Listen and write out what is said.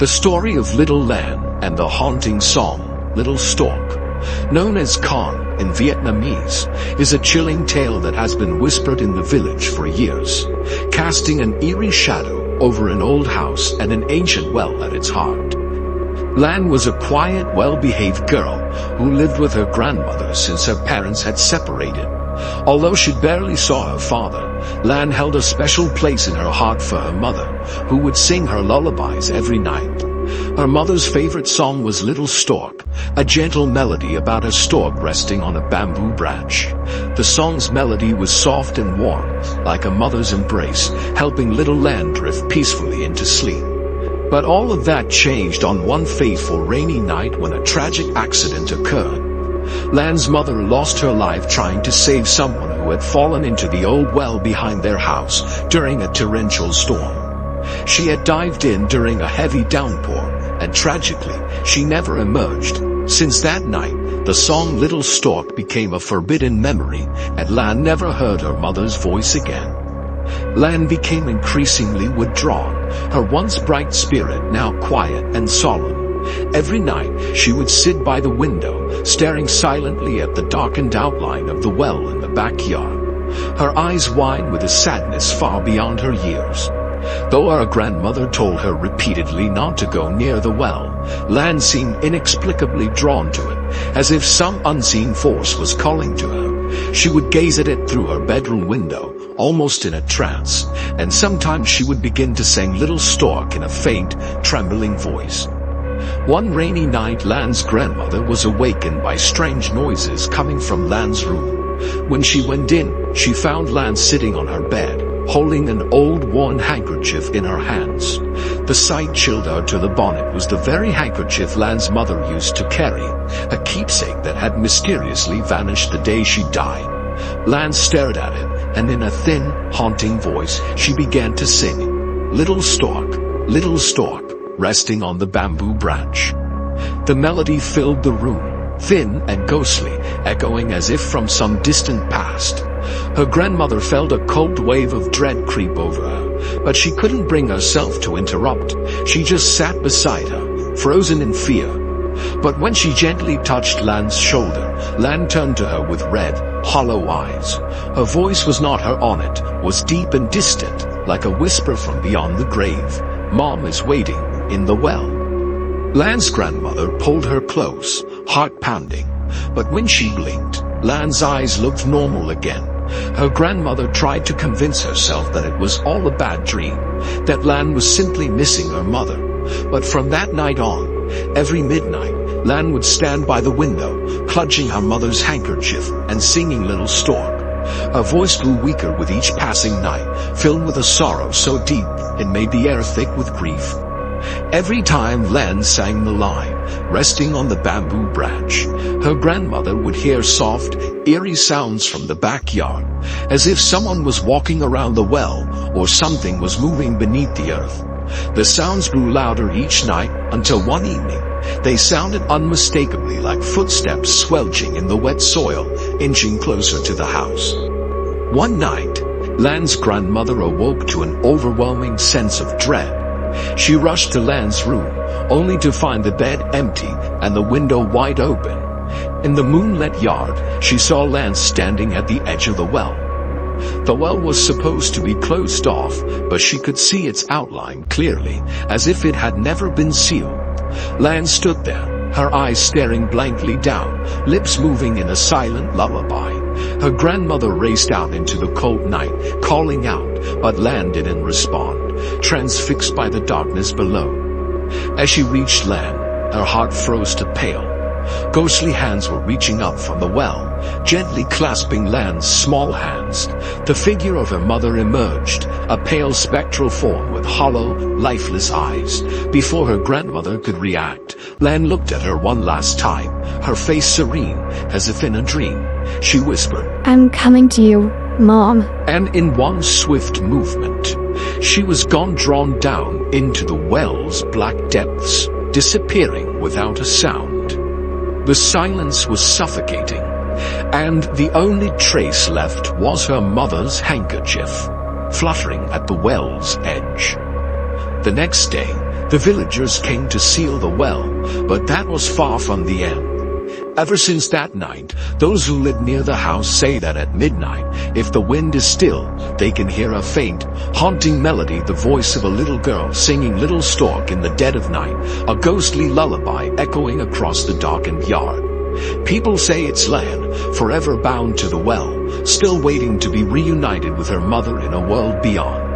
The story of Little Lan and the haunting song, Little Stork, known as Con in Vietnamese, is a chilling tale that has been whispered in the village for years, casting an eerie shadow over an old house and an ancient well at its heart. Lan was a quiet, well-behaved girl who lived with her grandmother since her parents had separated. Although she barely saw her father, Lan held a special place in her heart for her mother, who would sing her lullabies every night. Her mother's favorite song was Little Stork, a gentle melody about a stork resting on a bamboo branch. The song's melody was soft and warm, like a mother's embrace, helping little Lan drift peacefully into sleep. But all of that changed on one fateful rainy night when a tragic accident occurred. Lan's mother lost her life trying to save someone who had fallen into the old well behind their house during a torrential storm. She had dived in during a heavy downpour, and tragically, she never emerged. Since that night, the song Little Stork became a forbidden memory, and Lan never heard her mother's voice again. Lan became increasingly withdrawn, her once bright spirit now quiet and solemn. Every night, she would sit by the window, staring silently at the darkened outline of the well in the backyard, her eyes wide with a sadness far beyond her years. Though her grandmother told her repeatedly not to go near the well, Lan seemed inexplicably drawn to it, as if some unseen force was calling to her. She would gaze at it through her bedroom window, almost in a trance, and sometimes she would begin to sing Little Stork in a faint, trembling voice. One rainy night, Lan's grandmother was awakened by strange noises coming from Lan's room. When she went in, she found Lan sitting on her bed, holding an old worn handkerchief in her hands. The sight chilled her to the bone. It was the very handkerchief Lan's mother used to carry, a keepsake that had mysteriously vanished the day she died. Lan stared at it, and in a thin, haunting voice, she began to sing, Little Stork, resting on the bamboo branch. The melody filled the room, thin and ghostly, echoing as if from some distant past. Her grandmother felt a cold wave of dread creep over her, but she couldn't bring herself to interrupt. She just sat beside her, frozen in fear. But when she gently touched Lan's shoulder, Lan turned to her with red, hollow eyes. Her voice was not her own, it was deep and distant, like a whisper from beyond the grave. Mom is waiting in the well. Lan's grandmother pulled her close, heart pounding. But when she blinked, Lan's eyes looked normal again. Her grandmother tried to convince herself that it was all a bad dream, that Lan was simply missing her mother. But from that night on, every midnight, Lan would stand by the window, clutching her mother's handkerchief and singing Little Stork. Her voice grew weaker with each passing night, filled with a sorrow so deep it made the air thick with grief. Every time Lan sang the line, resting on the bamboo branch, her grandmother would hear soft, eerie sounds from the backyard, as if someone was walking around the well or something was moving beneath the earth. The sounds grew louder each night until one evening, they sounded unmistakably like footsteps squelching in the wet soil, inching closer to the house. One night, Lan's grandmother awoke to an overwhelming sense of dread. She rushed to Lan's room, only to find the bed empty and the window wide open. In the moonlit yard, she saw Lan standing at the edge of the well. The well was supposed to be closed off, but she could see its outline clearly, as if it had never been sealed. Lan stood there, her eyes staring blankly down, lips moving in a silent lullaby. Her grandmother raced out into the cold night, calling out, but Lan didn't respond, transfixed by the darkness below. As she reached Lan, her heart froze to pale. Ghostly hands were reaching up from the well, gently clasping Lan's small hands. The figure of her mother emerged, a pale spectral form with hollow, lifeless eyes. Before her grandmother could react, Lan looked at her one last time, her face serene, as if in a dream. She whispered, I'm coming to you, Mom. And in one swift movement, she was gone, drawn down into the well's black depths, disappearing without a sound. The silence was suffocating, and the only trace left was her mother's handkerchief, fluttering at the well's edge. The next day, The villagers came to seal the well, but that was far from the end. Ever since that night, those who live near the house say that at midnight, if the wind is still, they can hear a faint, haunting melody, the voice of a little girl singing Little Stork in the dead of night, a ghostly lullaby echoing across the darkened yard. People say it's Lan, forever bound to the well, still waiting to be reunited with her mother in a world beyond.